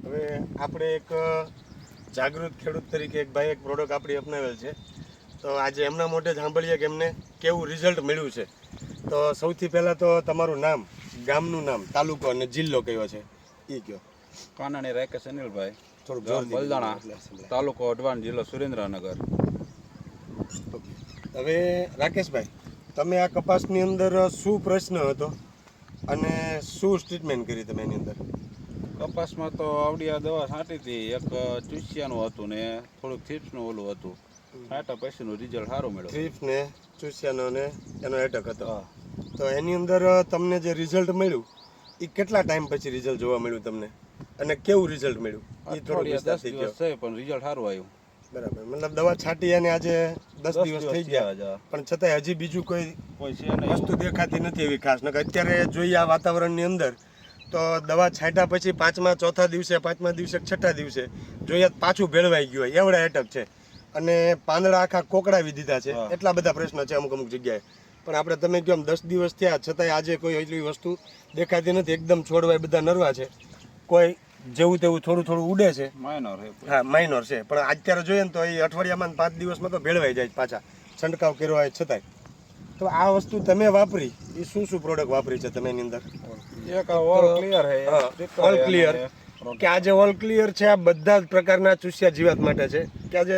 હવે આપણે એક જાગૃત ખેડૂત તરીકે એક ભાઈ એક પ્રોડક્ટ આપણી અપનાવેલ છે, તો આજે એમના મોઢે સાંભળીએ કે એમને કેવું રિઝલ્ટ મળ્યું છે. તો સૌથી પહેલાં તો તમારું નામ, ગામનું નામ, તાલુકો અને જિલ્લો કયો છે એ કહો. કાનાણી રાકેશ અનિલભાઈ, થોડુંક ગામ જોરથી બલદાણા, એટલે સંભળાય. તાલુકો અઢવાણ, જિલ્લો સુરેન્દ્રનગર. હવે રાકેશભાઈ, તમે આ કપાસની અંદર શું પ્રશ્ન હતો અને શું ટ્રીટમેન્ટ કરી તમે એની અંદર? કપાસમાં તો આવડી આ દવા છાંટી હતી, એક ચૂસિયાનું હતું ને થોડુંક થીપ્સનું ઓલું હતું. છાંટા પછીનું રિઝલ્ટ સારું મળ્યું. થ્રીફ ને ચૂસિયાનો ને એનો એટક હતો. તો એની અંદર તમને જે રિઝલ્ટ મળ્યું એ કેટલા ટાઈમ પછી રિઝલ્ટ જોવા મળ્યું તમને, અને કેવું રિઝલ્ટ મળ્યું એ થોડું 10 વિસ્તારથી દિવસ કહો. છે પણ રિઝલ્ટ સારું આવ્યું. બરાબર, મતલબ દવા છાંટી અને આજે 10 દિવસ થઈ ગયા, થયા. પણ છતાંય હજી બીજું કોઈ કોઈ છે નહીં. વસ્તુ દેખાતી નથી એવી ખાસ. નકર અત્યારે જોઈએ આ વાતાવરણની અંદર તો દવા છાંટ્યા પછી ચોથા દિવસે, પાંચમા દિવસે, છઠ્ઠા દિવસે જોઈએ પાછું ભેળવાઈ ગયું હોય એવડા એટક છે, અને પાંદડા આખા કોકડાવી દીધા છે. એટલા બધા પ્રશ્ન છે અમુક જગ્યાએ. પણ આપણે તમે કહો એમ 10 દિવસ થયા છતાંય આજે કોઈ એટલી વસ્તુ દેખાતી નથી. એકદમ છોડવાય બધા નરવા છે, કોઈ જેવું તેવું થોડું થોડું ઉડે છે. માઇનર છે. હા, માઇનોર છે, પણ અત્યારે જોઈએ ને તો એ અઠવાડિયામાં 5 દિવસમાં તો ભેળવાઈ જાય પાછા, છંટકાવ કર્યો હોય છતાંય. તો આ વસ્તુ તમે વાપરી એ શું પ્રોડક્ટ વાપરી છે તમે એની અંદર? એક ઓલ ક્લિયર છે. ઓલ ક્લિયર કે આજે ઓલ ક્લિયર છે, આ બધા જ પ્રકારના ચૂસ્યા જીવાત માટે છે. કે આજે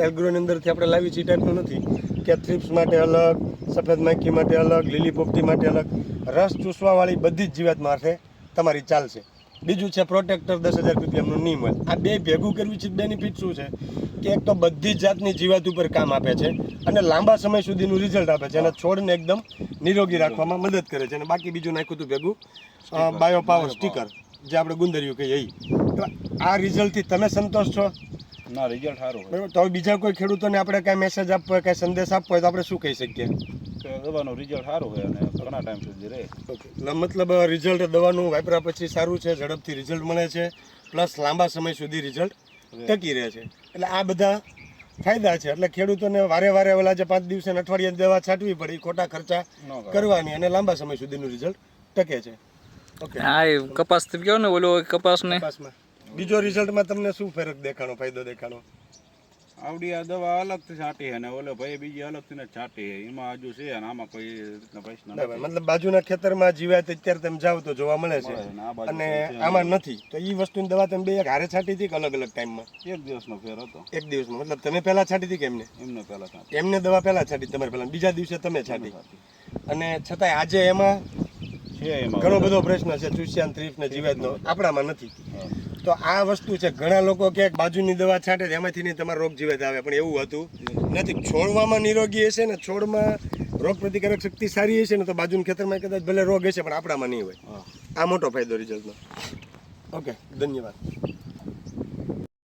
એગ્રોની અંદરથી આપણે લાવી છીએ એ ટાઈપનું નથી કે થ્રિપ્સ માટે અલગ, સફેદ માખી માટે અલગ, લીલી પોપટી માટે અલગ. રસ ચૂસવાવાળી બધી જ જીવાત માટે તમારી ચાલશે. બીજું છે પ્રોટેક્ટર 10,000 ppmનું નીમ ઓઇલ. આ બે ભેગું કરવી છે બેનિફિટ શું છે કે એક તો બધી જ જાતની જીવાત ઉપર કામ આપે છે અને લાંબા સમય સુધીનું રિઝલ્ટ આપે છે અને છોડને એકદમ નિરોગી રાખવામાં મદદ કરે છે. અને બાકી બીજું નાખ્યું હતું ભેગું બાયો પાવર સ્ટીકર, જે આપણે ગુંદરિયું કહીએ એ. તો આ રિઝલ્ટથી તમે સંતોષ છો? ના, રિઝલ્ટ સારું હોય. બરાબર. તો હવે બીજા કોઈ ખેડૂતોને આપણે કાંઈ મેસેજ આપવો હોય, કાંઈ સંદેશ આપવો હોય તો આપણે શું કહી શકીએ? કે દવાનું રિઝલ્ટ સારું હોય અને ઘણા ટાઈમ સુધી રહે. ઓકે, મતલબ રિઝલ્ટ દવાનું વાપર્યા પછી સારું છે, ઝડપથી રિઝલ્ટ મળે છે, પ્લસ લાંબા સમય સુધી રિઝલ્ટ ટકી રહે છે. એટલે આ બધા ફાયદા છે. એટલે ખેડૂતોને વારે વારે ઓલા જે 5 દિવસે અઠવાડિયાની દવા છાંટવી પડે એ ખોટા ખર્ચા કરવાની અને લાંબા સમય સુધીનું રિઝલ્ટ ટકે છે. ઓકે, હા, એ કપાસ કયો ને ઓલો કપાસ ને કપાસમાં બીજો રિઝલ્ટમાં તમને શું ફરક દેખાણો, ફાયદો દેખાણો? આવડી આ દવા અલગથી છાંટી અને ઓલો ભાઈ બીજી અલગથી ને છાંટી, એમાં હજુ છે અને આમાં કોઈ રીતના પૈસા બરાબર. નથી. મતલબ બાજુના ખેતરમાં જીવાત અત્યારે તમે જાઓ તો જોવા મળે છે અને આમાં નથી. તો એ વસ્તુની દવા તમે બે એક હારે છાંટી હતી કે અલગ અલગ ટાઈમમાં? એક દિવસનો ફેર હતો. એક દિવસમાં. મતલબ તમે પહેલા છાંટી હતી કે એમને? એમને પહેલા છાંટી. એમને દવા પહેલા છાંટી, તમારે પહેલા, બીજા દિવસે તમે છાંટી. અને છતાંય આજે એમાં છે એમાં ઘણો બધો પ્રશ્ન છે ચૂસિયા, થ્રીફ ને જીવાતનો, આપણામાં નથી. તો આ વસ્તુ છે. ઘણા લોકો કે બાજુની દવા છાંટે એમાંથી નહીં તમારો રોગ જીવાત આવે, પણ એવું હતું નથી. છોડવામાં નિરોગી હશે ને, છોડમાં રોગ પ્રતિકારક શક્તિ સારી હશે ને તો બાજુના ખેતરમાં કદાચ ભલે રોગ હશે પણ આપણામાં નહીં હોય. આ મોટો ફાયદો રિઝલ્ટનો. ઓકે, ધન્યવાદ.